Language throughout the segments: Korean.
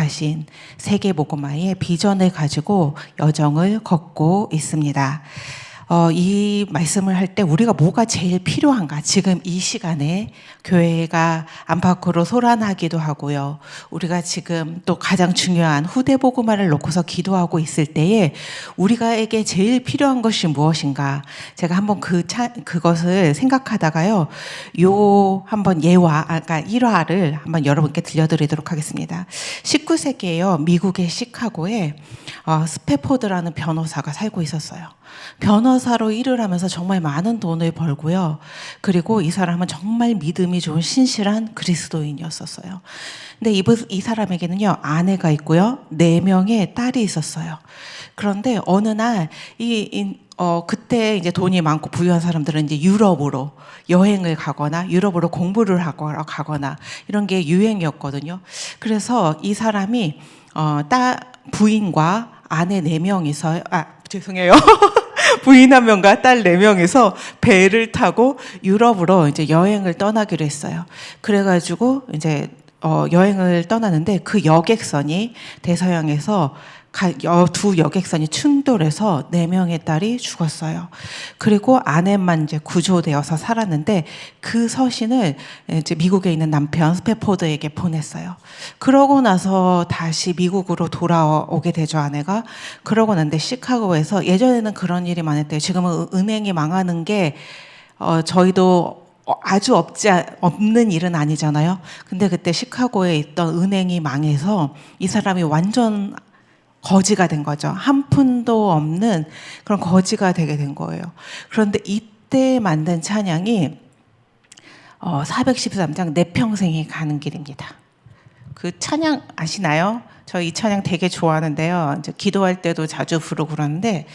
약속하신 세계복음화의 비전을 가지고 여정을 걷고 있습니다. 이 말씀을 할 때 우리가 뭐가 제일 필요한가? 지금 이 시간에 교회가 안팎으로 소란하기도 하고요. 우리가 지금 또 가장 중요한 후대 복음화를 놓고서 기도하고 있을 때에 우리가에게 제일 필요한 것이 무엇인가? 제가 한번 그것을 생각하다가요. 한번 그러니까 일화를 한번 여러분께 들려드리도록 하겠습니다. 19세기에요. 미국의 시카고에 스패포드라는 변호사가 살고 있었어요. 변호사로 일을 하면서 정말 많은 돈을 벌고요. 그리고 이 사람은 정말 믿음이 좋은 신실한 그리스도인이었었어요. 근데 이 사람에게는요, 아내가 있고요, 4명의 딸이 있었어요. 그런데 어느 날, 그때 이제 돈이 많고 부유한 사람들은 이제 유럽으로 여행을 가거나 유럽으로 공부를 하거나 가거나 이런 게 유행이었거든요. 그래서 이 사람이, 부인과 아내 4명이서, 죄송해요. 부인 1명과 딸 4명이서 배를 타고 유럽으로 이제 여행을 떠나기로 했어요. 그래가지고 이제 여행을 떠나는데 그 여객선이 대서양에서 두 여객선이 충돌해서 4명의 딸이 죽었어요. 그리고 아내만 이제 구조되어서 살았는데 그 서신을 이제 미국에 있는 남편 스패포드에게 보냈어요. 그러고 나서 다시 미국으로 돌아오게 되죠, 아내가. 그러고 난데 시카고에서 예전에는 그런 일이 많았대요. 지금은 은행이 망하는 게 저희도 아주 없는 일은 아니잖아요. 근데 그때 시카고에 있던 은행이 망해서 이 사람이 완전 거지가 된 거죠. 한 푼도 없는 그런 거지가 되게 된 거예요. 그런데 이때 만든 찬양이 413장 내 평생이 가는 길입니다. 그 찬양 아시나요? 저 이 찬양 되게 좋아하는데요. 이제 기도할 때도 자주 부르고 그러는데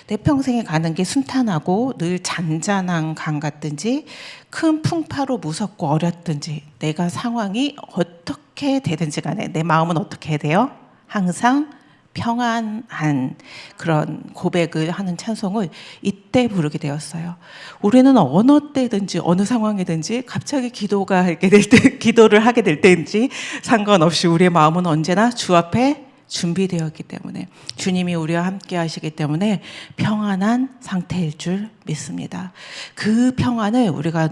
내 평생에 가는 게 순탄하고 늘 잔잔한 강 같든지 큰 풍파로 무섭고 어렵든지 내가 상황이 어떻게 되든지 간에 내 마음은 어떻게 해야 돼요? 항상 평안한 그런 고백을 하는 찬송을 이때 부르게 되었어요. 우리는 어느 때든지 어느 상황이든지 갑자기 기도를 하게 될 때인지 상관없이 우리의 마음은 언제나 주 앞에 준비되어 있기 때문에 주님이 우리와 함께 하시기 때문에 평안한 상태일 줄 믿습니다. 그 평안을 우리가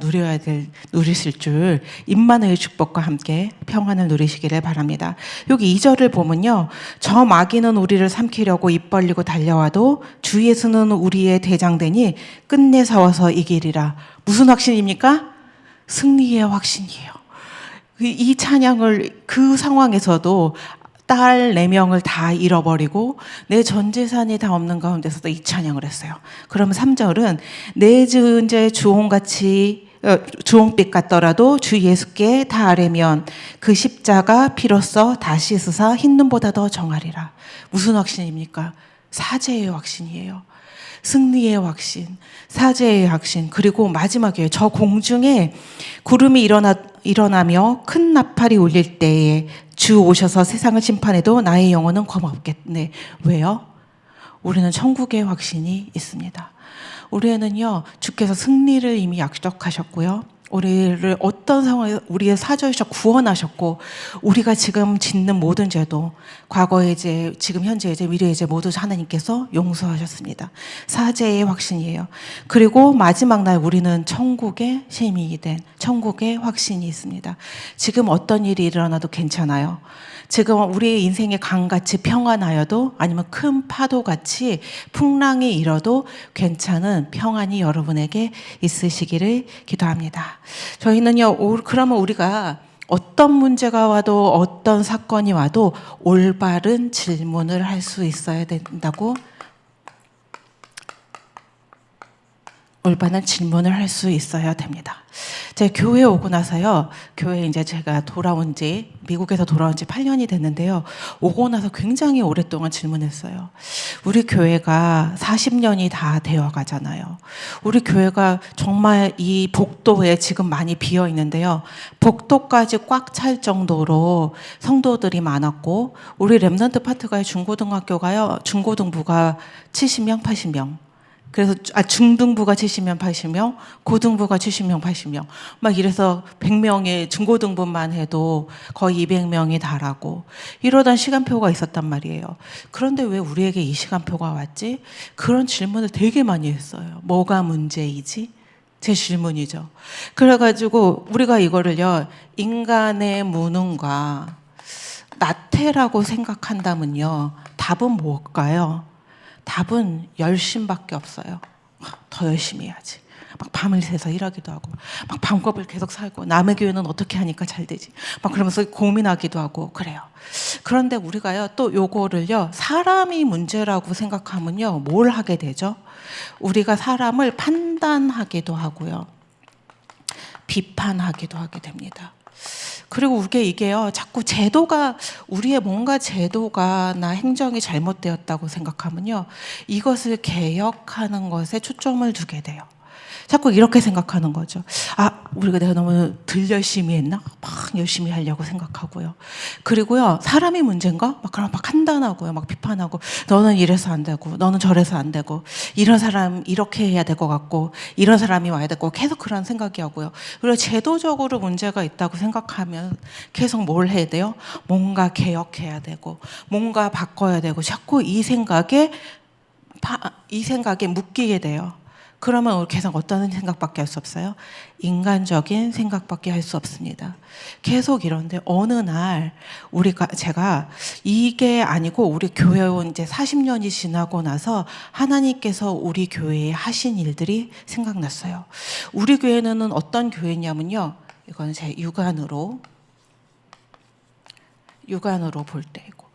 누리실 줄 임마누엘 축복과 함께 평안을 누리시기를 바랍니다. 여기 2절을 보면요. 저 마귀는 우리를 삼키려고 입 벌리고 달려와도 주 예수는 우리의 대장되니 끝내 싸워서 이기리라. 무슨 확신입니까? 승리의 확신이에요. 이 찬양을 그 상황에서도 딸 4명을 다 잃어버리고 내 전 재산이 다 없는 가운데서도 이 찬양을 했어요. 그러면 3절은 내 지은 주홍빛 같더라도 주 예수께 다 아뢰면 그 십자가 피로써 다시 쓰사 흰 눈보다 더 정하리라. 무슨 확신입니까? 사죄의 확신이에요. 승리의 확신, 사죄의 확신, 그리고 마지막이에요. 저 공중에 구름이 일어나며 큰 나팔이 울릴 때에 주 오셔서 세상을 심판해도 나의 영혼은 겁없겠네. 왜요? 우리는 천국의 확신이 있습니다. 우리에는요, 주께서 승리를 이미 약속하셨고요. 우리를 어떤 상황에서 우리의 사죄하셔 구원하셨고, 우리가 지금 짓는 모든 죄도 과거의 죄, 지금 현재의 죄, 미래의 죄 모두 하나님께서 용서하셨습니다. 사죄의 확신이에요. 그리고 마지막 날 우리는 천국의 시민이 된 천국의 확신이 있습니다. 지금 어떤 일이 일어나도 괜찮아요. 지금 우리의 인생의 강같이 평안하여도 아니면 큰 파도같이 풍랑이 일어도 괜찮은 평안이 여러분에게 있으시기를 기도합니다. 저희는요, 그러면 우리가 어떤 문제가 와도 어떤 사건이 와도 올바른 질문을 할 수 있어야 된다고 올바른 질문을 할 수 있어야 됩니다. 제가 교회에 오고 나서요, 교회에 이제 제가 미국에서 돌아온 지 8년이 됐는데요, 오고 나서 굉장히 오랫동안 질문했어요. 우리 교회가 40년이 다 되어 가잖아요. 우리 교회가 정말 이 복도에 지금 많이 비어 있는데요, 복도까지 꽉 찰 정도로 성도들이 많았고, 우리 렘넌트 파트가의 중고등부가 70명, 80명. 그래서 중등부가 70명, 80명, 고등부가 70명, 80명. 막 이래서 100명의 중고등부만 해도 거의 200명이 달하고 이러던 시간표가 있었단 말이에요. 그런데 왜 우리에게 이 시간표가 왔지? 그런 질문을 되게 많이 했어요. 뭐가 문제이지? 제 질문이죠. 그래가지고 우리가 이거를요, 인간의 무능과 나태라고 생각한다면요, 답은 뭘까요? 답은 열심밖에 없어요. 더 열심히 해야지. 막 밤을 새서 일하기도 하고, 막 밤겁을 계속 살고, 남의 교회는 어떻게 하니까 잘 되지? 막 그러면서 고민하기도 하고, 그래요. 그런데 우리가요, 또 요거를요, 사람이 문제라고 생각하면요, 뭘 하게 되죠? 우리가 사람을 판단하기도 하고요, 비판하기도 하게 됩니다. 그리고 이게요, 자꾸 제도가, 우리의 뭔가 제도가나 행정이 잘못되었다고 생각하면요, 이것을 개혁하는 것에 초점을 두게 돼요. 자꾸 이렇게 생각하는 거죠. 내가 너무 덜 열심히 했나? 막 열심히 하려고 생각하고요. 그리고요, 사람이 문제인가? 그럼 막 판단하고요, 막 비판하고, 너는 이래서 안 되고, 너는 저래서 안 되고, 이런 사람 이렇게 해야 될 것 같고, 이런 사람이 와야 되고, 계속 그런 생각이 하고요. 그리고 제도적으로 문제가 있다고 생각하면 계속 뭘 해야 돼요? 뭔가 개혁해야 되고, 뭔가 바꿔야 되고, 자꾸 이 생각에 묶이게 돼요. 그러면 우리 계속 어떤 생각밖에 할 수 없어요? 인간적인 생각밖에 할 수 없습니다. 계속 이런데 어느 날 제가 이게 아니고 우리 교회 온 이제 40년이 지나고 나서 하나님께서 우리 교회에 하신 일들이 생각났어요. 우리 교회는 어떤 교회냐면요. 이건 제 육안으로 볼 때이고,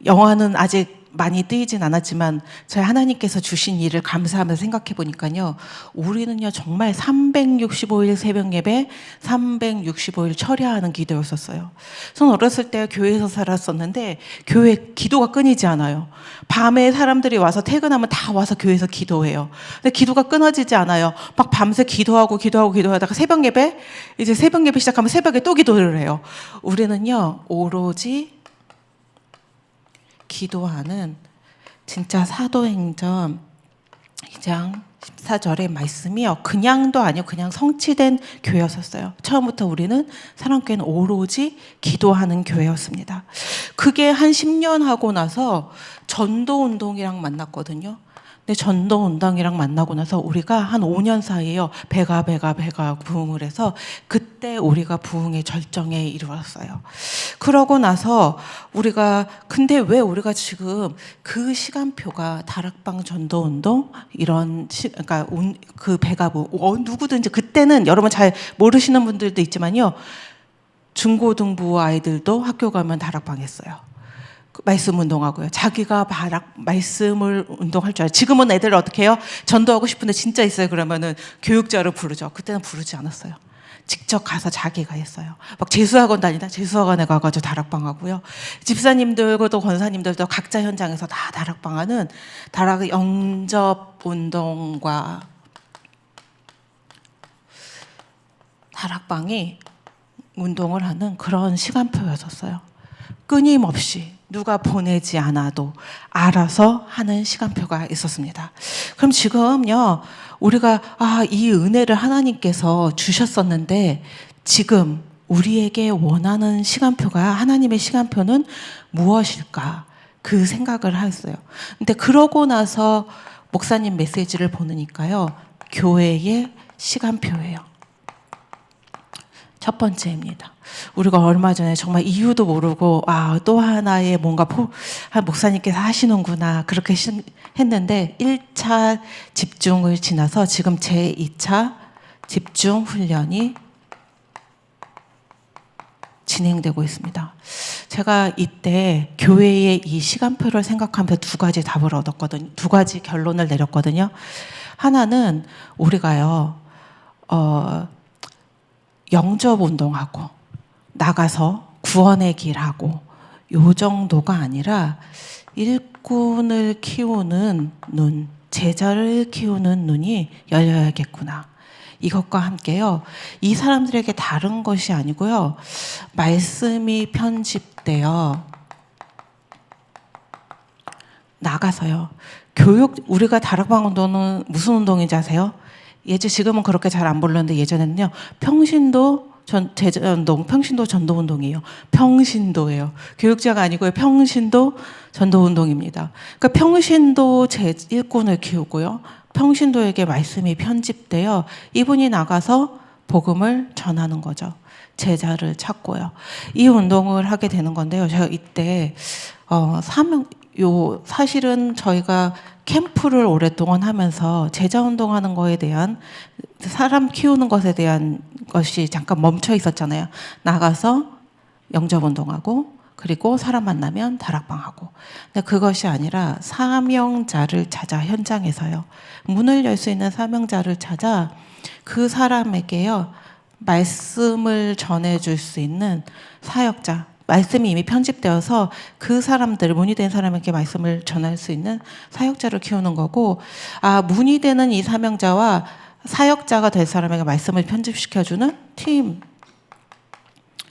영화는 아직 많이 뜨이진 않았지만 저희 하나님께서 주신 일을 감사하면서 생각해 보니까요, 우리는요 정말 365일 새벽 예배, 365일 철야하는 기도였었어요. 저는 어렸을 때 교회에서 살았었는데 교회 기도가 끊이지 않아요. 밤에 사람들이 와서 퇴근하면 다 와서 교회에서 기도해요. 근데 기도가 끊어지지 않아요. 막 밤새 기도하고 기도하다가 새벽 예배 시작하면 새벽에 또 기도를 해요. 우리는요 오로지 기도하는, 진짜 사도행전 2장 14절의 말씀이요, 그냥도 아니고 그냥 성취된 교회였었어요. 처음부터 우리는 사랑교회는 오로지 기도하는 교회였습니다. 그게 한 10년 하고 나서 전도운동이랑 만났거든요. 근데 전도운동이랑 만나고 나서 우리가 한 5년 사이에요, 배가 부흥을 해서 그때 우리가 부흥의 절정에 이르렀어요. 그러고 나서 근데 왜 우리가 지금 그 시간표가 다락방 전도운동 그러니까 그 배가 누구든지, 그때는 여러분 잘 모르시는 분들도 있지만요, 중고등부 아이들도 학교 가면 다락방 했어요. 말씀 운동하고요. 자기가 말씀을 운동할 줄 알아요. 지금은 애들 어떻게 해요? 전도하고 싶은데 진짜 있어요. 그러면은 교육자를 부르죠. 그때는 부르지 않았어요. 직접 가서 자기가 했어요. 막 재수학원에 가가지고 다락방 하고요. 집사님들도 권사님들도 각자 현장에서 다 다락방 영접 운동과 다락방이 운동을 하는 그런 시간표였었어요. 끊임없이 누가 보내지 않아도 알아서 하는 시간표가 있었습니다. 그럼 지금요, 우리가 이 은혜를 하나님께서 주셨었는데 지금 우리에게 원하는 시간표가, 하나님의 시간표는 무엇일까? 그 생각을 했어요. 근데 그러고 나서 목사님 메시지를 보니까요, 교회의 시간표예요. 첫 번째입니다. 우리가 얼마 전에 정말 이유도 모르고 또 하나의 뭔가 목사님께서 하시는구나 그렇게 했는데, 1차 집중을 지나서 지금 제2차 집중 훈련이 진행되고 있습니다. 제가 이때 교회의 이 시간표를 생각하면서 두 가지 답을 얻었거든요. 두 가지 결론을 내렸거든요. 하나는 우리가요, 영접 운동하고 나가서 구원의 길하고 요 정도가 아니라 일꾼을 키우는 눈, 제자를 키우는 눈이 열려야겠구나. 이것과 함께요, 이 사람들에게 다른 것이 아니고요, 말씀이 편집되어 나가서요. 교육, 우리가 다락방 운동은 무슨 운동인지 아세요? 지금은 그렇게 잘 안 불렀는데 예전에는요, 제자운동, 평신도 전도운동이에요. 평신도예요. 교육자가 아니고요. 평신도 전도운동입니다. 그러니까 평신도 일꾼을 키우고요. 평신도에게 말씀이 편집되어 이분이 나가서 복음을 전하는 거죠. 제자를 찾고요. 이 운동을 하게 되는 건데요. 제가 이때 사실은 저희가 캠프를 오랫동안 하면서 제자 운동하는 거에 대한, 사람 키우는 것에 대한 것이 잠깐 멈춰 있었잖아요. 나가서 영접 운동하고 그리고 사람 만나면 다락방하고. 근데 그것이 아니라 사명자를 찾아, 현장에서요. 문을 열 수 있는 사명자를 찾아 그 사람에게요, 말씀을 전해줄 수 있는 사역자, 말씀이 이미 편집되어서 그 사람들, 문이 된 사람에게 말씀을 전할 수 있는 사역자를 키우는 거고, 문이 되는 이 사명자와 사역자가 될 사람에게 말씀을 편집시켜주는 팀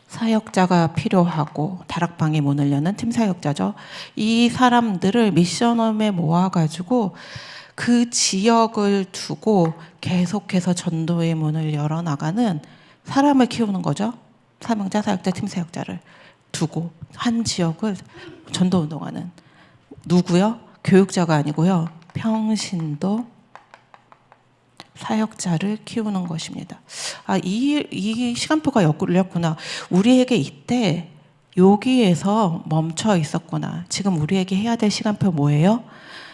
사역자가 필요하고, 다락방에 문을 여는 팀 사역자죠. 이 사람들을 미션홈에 모아가지고 그 지역을 두고 계속해서 전도의 문을 열어나가는 사람을 키우는 거죠. 사명자, 사역자, 팀 사역자를 두고 한 지역을 전도운동하는, 누구요? 교육자가 아니고요. 평신도 사역자를 키우는 것입니다. 이 시간표가 열렸구나. 우리에게 이때 여기에서 멈춰 있었구나. 지금 우리에게 해야 될 시간표 뭐예요?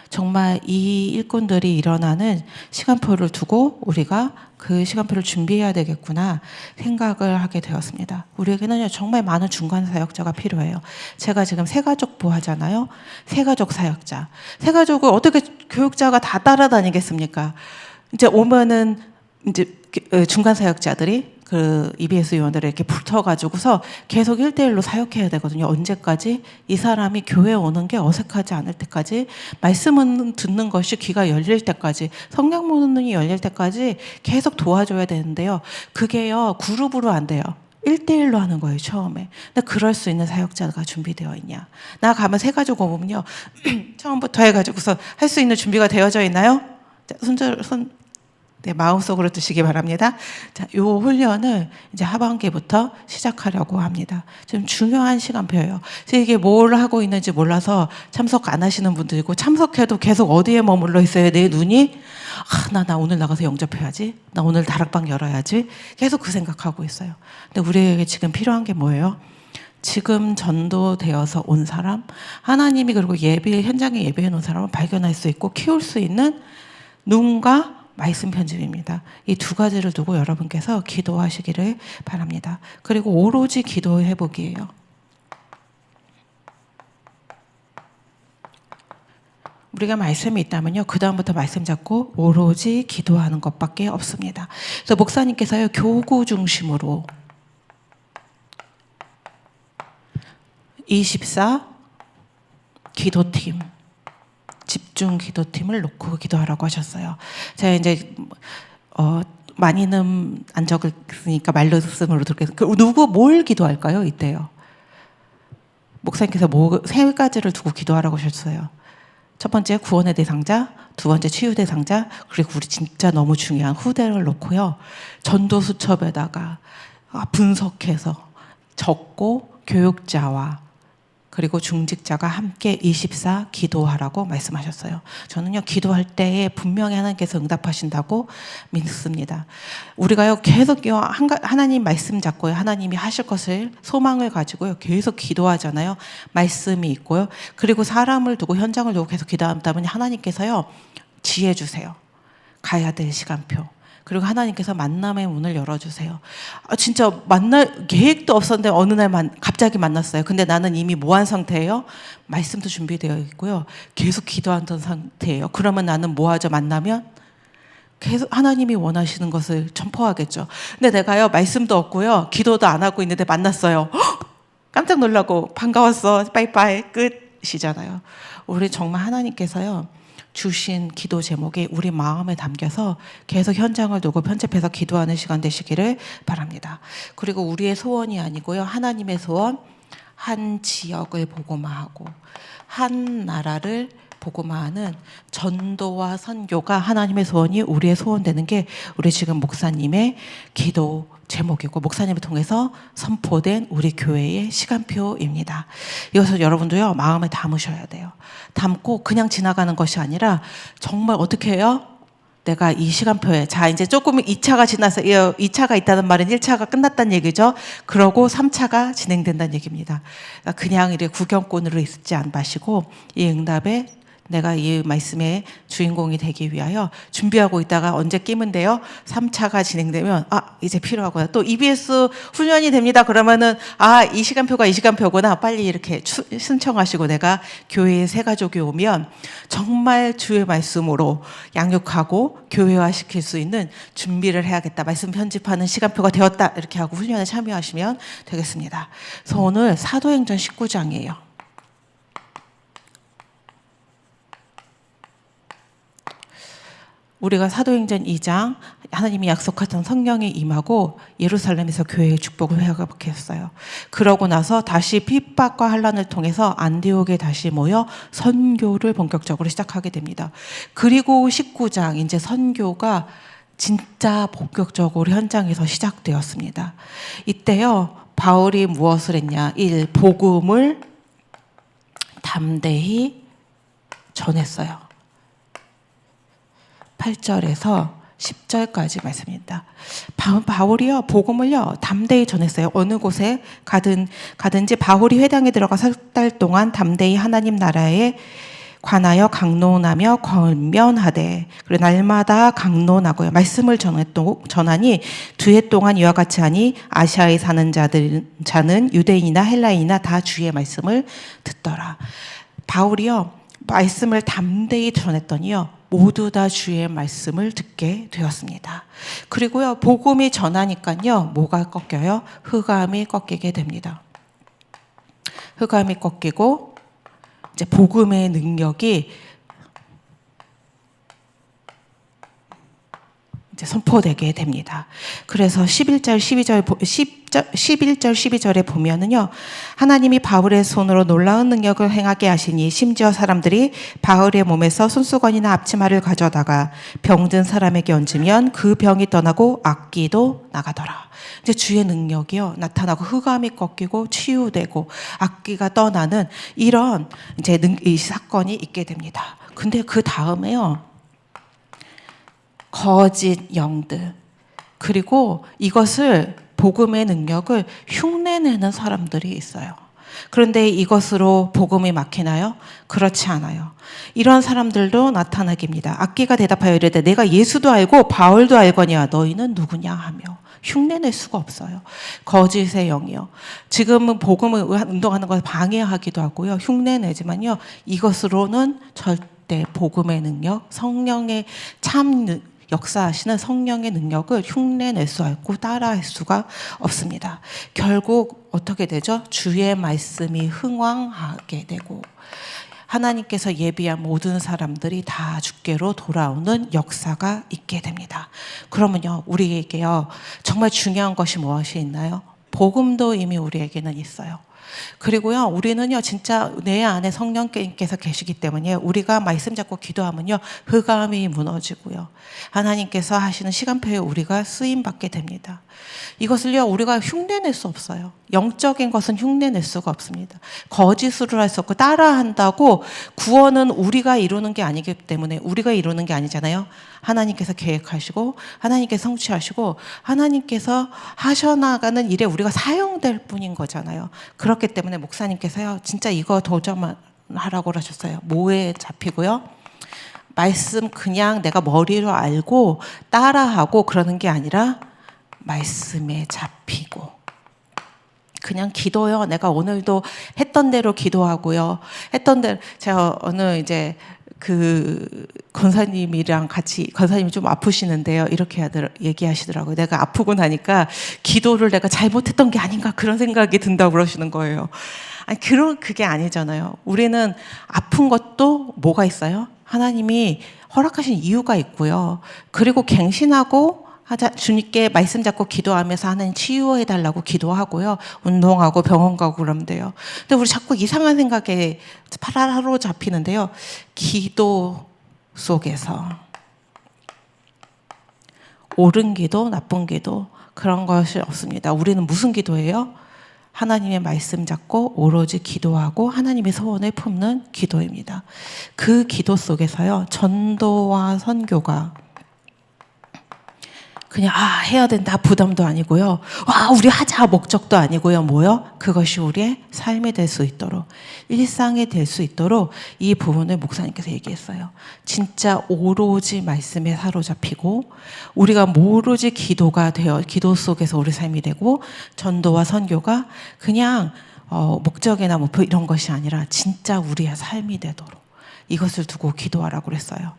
정말 이 일꾼들이 일어나는 시간표를 두고 우리가 그 시간표를 준비해야 되겠구나 생각을 하게 되었습니다. 우리에게는 정말 많은 중간 사역자가 필요해요. 제가 지금 새가족부 하잖아요. 새가족 사역자. 새가족을 어떻게 교육자가 다 따라다니겠습니까? 이제 오면은 이제 중간 사역자들이 그 EBS 요원들을 이렇게 붙어가지고서 계속 1대1로 사역해야 되거든요. 언제까지? 이 사람이 교회에 오는 게 어색하지 않을 때까지, 말씀은 듣는 것이 귀가 열릴 때까지, 성경문이 열릴 때까지 계속 도와줘야 되는데요. 그게요, 그룹으로 안 돼요. 1대1로 하는 거예요, 처음에. 근데 그럴 수 있는 사역자가 준비되어 있냐? 나 가면 새가족 오면요, 처음부터 해가지고서 할 수 있는 준비가 되어져 있나요? 네, 마음속으로 드시기 바랍니다. 자, 요 훈련을 이제 하반기부터 시작하려고 합니다. 좀 중요한 시간표예요. 이게 뭘 하고 있는지 몰라서 참석 안 하시는 분들이고, 참석해도 계속 어디에 머물러 있어요? 내 눈이 나 오늘 나가서 영접해야지. 나 오늘 다락방 열어야지. 계속 그 생각하고 있어요. 근데 우리에게 지금 필요한 게 뭐예요? 지금 전도되어서 온 사람, 하나님이 그리고 현장에 예배해 놓은 사람을 발견할 수 있고 키울 수 있는 눈과 말씀 편집입니다. 이 두 가지를 두고 여러분께서 기도하시기를 바랍니다. 그리고 오로지 기도의 회복이에요. 우리가 말씀이 있다면요, 그 다음부터 말씀 잡고 오로지 기도하는 것밖에 없습니다. 그래서 목사님께서요, 교구 중심으로 24 기도팀, 집중 기도팀을 놓고 기도하라고 하셨어요. 제가 이제 많이는 안 적었으니까 말씀으로 듣겠습니다. 누구 뭘 기도할까요? 이때요. 목사님께서 세 가지를 두고 기도하라고 하셨어요. 첫 번째 구원의 대상자, 두 번째 치유 대상자, 그리고 우리 진짜 너무 중요한 후대를 놓고요. 전도 수첩에다가 분석해서 적고 교육자와 그리고 중직자가 함께 24 기도하라고 말씀하셨어요. 저는요, 기도할 때에 분명히 하나님께서 응답하신다고 믿습니다. 우리가요, 계속요, 하나님 말씀 잡고요, 하나님이 하실 것을 소망을 가지고요, 계속 기도하잖아요. 말씀이 있고요. 그리고 사람을 두고, 현장을 두고 계속 기도하다 보니 하나님께서요, 지혜 주세요. 가야 될 시간표. 그리고 하나님께서 만남의 문을 열어주세요. 진짜 계획도 없었는데 어느 날 갑자기 만났어요. 근데 나는 이미 뭐한 상태예요? 말씀도 준비되어 있고요. 계속 기도하던 상태예요. 그러면 나는 뭐하죠? 만나면? 계속 하나님이 원하시는 것을 전포하겠죠. 근데 내가요, 말씀도 없고요, 기도도 안 하고 있는데 만났어요. 깜짝 놀라고 반가웠어. 빠이빠이 끝이잖아요. 우리 정말 하나님께서요, 주신 기도 제목이 우리 마음에 담겨서 계속 현장을 두고 편집해서 기도하는 시간 되시기를 바랍니다. 그리고 우리의 소원이 아니고요, 하나님의 소원, 한 지역을 복음화하고 한 나라를 복음화하는 전도와 선교가 하나님의 소원이 우리의 소원 되는 게 우리 지금 목사님의 기도 제목이고 목사님을 통해서 선포된 우리 교회의 시간표입니다. 이것을 여러분도요 마음에 담으셔야 돼요. 담고 그냥 지나가는 것이 아니라 정말 어떻게 해요? 내가 이 시간표에 자 이제 조금 2차가 지나서 2차가 있다는 말은 1차가 끝났다는 얘기죠. 그러고 3차가 진행된다는 얘기입니다. 그냥 이렇게 구경꾼으로 있지 마시고 이 응답에 내가 이 말씀의 주인공이 되기 위하여 준비하고 있다가 언제 끼면 돼요? 3차가 진행되면 이제 필요하구나. 또 EBS 훈련이 됩니다. 그러면은 이 시간표가 이 시간표구나. 빨리 이렇게 신청하시고 내가 교회에 새 가족이 오면 정말 주의 말씀으로 양육하고 교회화시킬 수 있는 준비를 해야겠다. 말씀 편집하는 시간표가 되었다. 이렇게 하고 훈련에 참여하시면 되겠습니다. 그래서 오늘 사도행전 19장이에요. 우리가 사도행전 2장 하나님이 약속하던 성령이 임하고 예루살렘에서 교회의 축복을 회복했어요. 그러고 나서 다시 핍박과 환난을 통해서 안디옥에 다시 모여 선교를 본격적으로 시작하게 됩니다. 그리고 19장 이제 선교가 진짜 본격적으로 현장에서 시작되었습니다. 이때요 바울이 무엇을 했냐? 1. 복음을 담대히 전했어요. 8절에서 10절까지 말씀입니다. 바울이요 복음을요 담대히 전했어요. 어느 곳에 가든지 바울이 회당에 들어가 석 달 동안 담대히 하나님 나라에 관하여 강론하며 권면하되 그리고 날마다 강론하고요 말씀을 전하니 2해 동안 이와 같이 하니 아시아에 사는 자는 유대인이나 헬라인이나 다 주의 말씀을 듣더라. 바울이요 말씀을 담대히 전했더니요 모두 다 주의 말씀을 듣게 되었습니다. 그리고요 복음이 전하니까요 뭐가 꺾여요? 흑암이 꺾이게 됩니다. 흑암이 꺾이고 이제 복음의 능력이 이제 선포되게 됩니다. 그래서 11절 12절에 보면은요 하나님이 바울의 손으로 놀라운 능력을 행하게 하시니 심지어 사람들이 바울의 몸에서 손수건이나 앞치마를 가져다가 병든 사람에게 얹으면 그 병이 떠나고 악기도 나가더라. 이제 주의 능력이요 나타나고 흑암이 꺾이고 치유되고 악기가 떠나는 이런 이제 이 사건이 있게 됩니다. 근데 그 다음에요 거짓 영들 그리고 이것을 복음의 능력을 흉내내는 사람들이 있어요. 그런데 이것으로 복음이 막히나요? 그렇지 않아요. 이런 사람들도 나타나게 됩니다. 악기가 대답하여 이르되 내가 예수도 알고 바울도 알거니와 너희는 누구냐 하며 흉내낼 수가 없어요. 거짓의 영이요. 지금은 복음을 운동하는 것을 방해하기도 하고요. 흉내내지만요. 이것으로는 절대 복음의 능력, 성령의 참 역사하시는 성령의 능력을 흉내낼 수 없고 따라할 수가 없습니다. 결국 어떻게 되죠? 주의 말씀이 흥왕하게 되고 하나님께서 예비한 모든 사람들이 다 주께로 돌아오는 역사가 있게 됩니다. 그러면요, 우리에게요, 정말 중요한 것이 무엇이 있나요? 복음도 이미 우리에게는 있어요. 그리고요, 우리는요, 진짜 내 안에 성령께서 계시기 때문에 우리가 말씀 잡고 기도하면요, 흑암이 무너지고요, 하나님께서 하시는 시간표에 우리가 쓰임받게 됩니다. 이것을요, 우리가 흉내낼 수 없어요. 영적인 것은 흉내낼 수가 없습니다. 거짓으로 할 수 없고 따라한다고 구원은 우리가 이루는 게 아니기 때문에 우리가 이루는 게 아니잖아요. 하나님께서 계획하시고 하나님께서 성취하시고 하나님께서 하셔나가는 일에 우리가 사용될 뿐인 거잖아요. 그렇기 때문에 목사님께서요, 진짜 이거 도전하라고 하셨어요. 뭐에 잡히고요? 말씀 그냥 내가 머리로 알고 따라하고 그러는 게 아니라 말씀에 잡히고, 그냥 기도요. 내가 오늘도 했던 대로 기도하고요. 했던 대로 제가 어느 이제 그 권사님이랑 같이, 권사님이 좀 아프시는데요, 이렇게 얘기하시더라고요. 내가 아프고 나니까 기도를 내가 잘못했던 게 아닌가 그런 생각이 든다고 그러시는 거예요. 아니, 그게 아니잖아요. 우리는 아픈 것도 뭐가 있어요? 하나님이 허락하신 이유가 있고요. 그리고 갱신하고 주님께 말씀 잡고 기도하면서 하나님 치유해 달라고 기도하고요. 운동하고 병원 가고 그러면 돼요. 근데 우리 자꾸 이상한 생각에 사로잡히는데요. 기도 속에서 옳은 기도, 나쁜 기도 그런 것이 없습니다. 우리는 무슨 기도예요? 하나님의 말씀 잡고 오로지 기도하고 하나님의 소원을 품는 기도입니다. 그 기도 속에서요. 전도와 선교가 그냥 해야 된다 부담도 아니고요. 우리 하자 목적도 아니고요. 뭐요? 그것이 우리의 삶이 될 수 있도록 일상이 될 수 있도록 이 부분을 목사님께서 얘기했어요. 진짜 오로지 말씀에 사로잡히고 우리가 오로지 기도가 되어 기도 속에서 우리 삶이 되고 전도와 선교가 그냥 목적이나 목표 이런 것이 아니라 진짜 우리의 삶이 되도록 이것을 두고 기도하라고 그랬어요.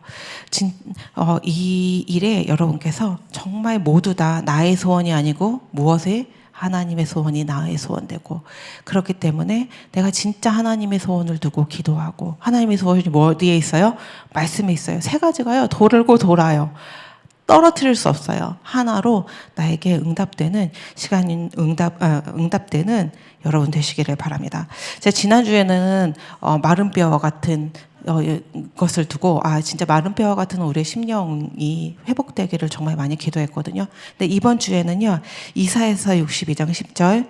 이 일에 여러분께서 정말 모두 다 나의 소원이 아니고 무엇에 하나님의 소원이 나의 소원되고 그렇기 때문에 내가 진짜 하나님의 소원을 두고 기도하고 하나님의 소원이 어디에 있어요? 말씀에 있어요. 세 가지가요. 돌고 돌아요. 떨어뜨릴 수 없어요. 하나로 나에게 응답되는 응답되는 여러분 되시기를 바랍니다. 제가 지난주에는 마른 뼈와 같은 것을 두고 진짜 마른 뼈와 같은 우리의 심령이 회복되기를 정말 많이 기도했거든요. 근데 이번 주에는요. 이사야서 62장 10절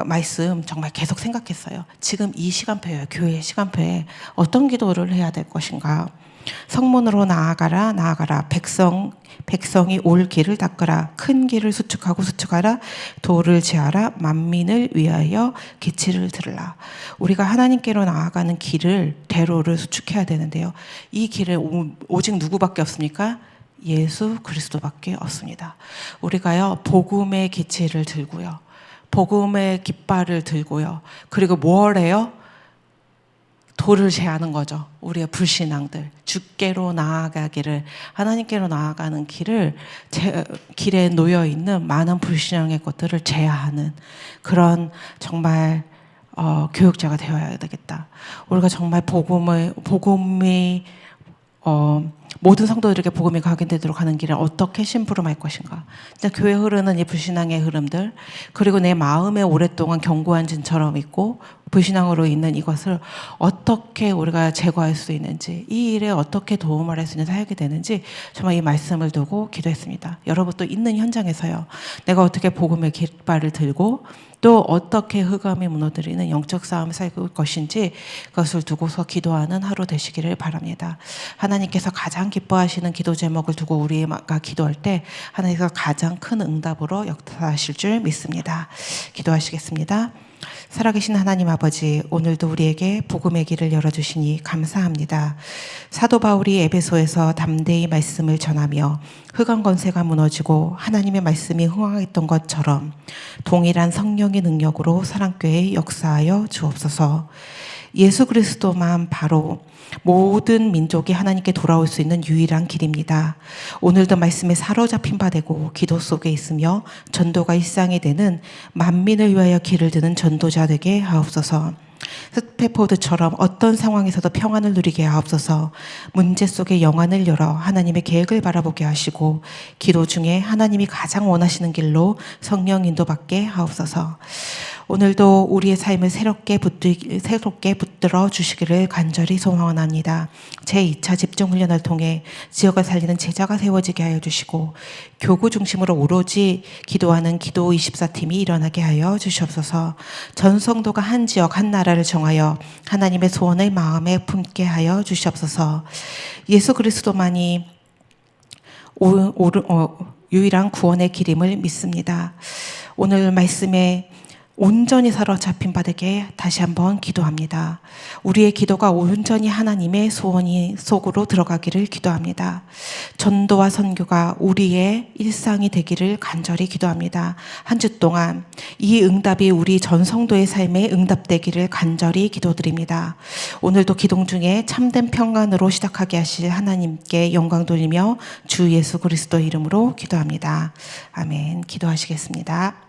말씀 정말 계속 생각했어요. 지금 이 시간표예요. 교회의 시간표에 어떤 기도를 해야 될 것인가. 성문으로 나아가라. 백성이 올 길을 닦으라. 큰 길을 수축하라. 돌을 제하라. 만민을 위하여 기치를 들으라. 우리가 하나님께로 나아가는 길을 대로를 수축해야 되는데요. 이 길을 오직 누구밖에 없습니까? 예수 그리스도밖에 없습니다. 우리가요 복음의 기치를 들고요. 복음의 깃발을 들고요. 그리고 뭘 해요? 돌을 제하는 거죠. 우리의 불신앙들. 주께로 나아가기를 하나님께로 나아가는 길에 놓여 있는 많은 불신앙의 것들을 제하는 그런 정말 교육자가 되어야 되겠다. 우리가 정말 복음이 모든 성도들에게 복음이 각인되도록 하는 길을 어떻게 심부름할 것인가. 교회에 흐르는 이 불신앙의 흐름들 그리고 내 마음에 오랫동안 견고한 진처럼 있고 불신앙으로 있는 이것을 어떻게 우리가 제거할 수 있는지 이 일에 어떻게 도움을 할 수 있는 사역이 되는지 정말 이 말씀을 두고 기도했습니다. 여러분도 있는 현장에서요. 내가 어떻게 복음의 깃발을 들고 또 어떻게 흑암이 무너뜨리는 영적 싸움을 살 것인지 그것을 두고서 기도하는 하루 되시기를 바랍니다. 하나님께서 가장 기뻐하시는 기도 제목을 두고 우리가 기도할 때 하나님께서 가장 큰 응답으로 역사하실 줄 믿습니다. 기도하시겠습니다. 살아계신 하나님 아버지, 오늘도 우리에게 복음의 길을 열어주시니 감사합니다. 사도 바울이 에베소에서 담대히 말씀을 전하며 흑암 권세가 무너지고 하나님의 말씀이 흥황했던 것처럼 동일한 성령의 능력으로 사랑교회에 역사하여 주옵소서. 예수 그리스도만 바로 모든 민족이 하나님께 돌아올 수 있는 유일한 길입니다. 오늘도 말씀에 사로잡힌 바 되고 기도 속에 있으며 전도가 일상이 되는 만민을 위하여 길을 드는 전도자 되게 하옵소서. 스태포드처럼 어떤 상황에서도 평안을 누리게 하옵소서. 문제 속에 영안을 열어 하나님의 계획을 바라보게 하시고 기도 중에 하나님이 가장 원하시는 길로 성령 인도받게 하옵소서. 오늘도 우리의 삶을 새롭게 붙들어 주시기를 간절히 소원합니다. 제2차 집중훈련을 통해 지역을 살리는 제자가 세워지게 하여 주시고 교구 중심으로 오로지 기도하는 기도 24팀이 일어나게 하여 주시옵소서. 전 성도가 한 지역 한 나라를 정하여 하나님의 소원을 마음에 품게 하여 주시옵소서. 예수 그리스도만이 유일한 구원의 길임을 믿습니다. 오늘 말씀에 온전히 사로잡힌 바 되게 다시 한번 기도합니다. 우리의 기도가 온전히 하나님의 소원 속으로 들어가기를 기도합니다. 전도와 선교가 우리의 일상이 되기를 간절히 기도합니다. 한 주 동안 이 응답이 우리 전 성도의 삶에 응답되기를 간절히 기도드립니다. 오늘도 기도 중에 참된 평안으로 시작하게 하실 하나님께 영광 돌리며 주 예수 그리스도 이름으로 기도합니다. 아멘. 기도하시겠습니다.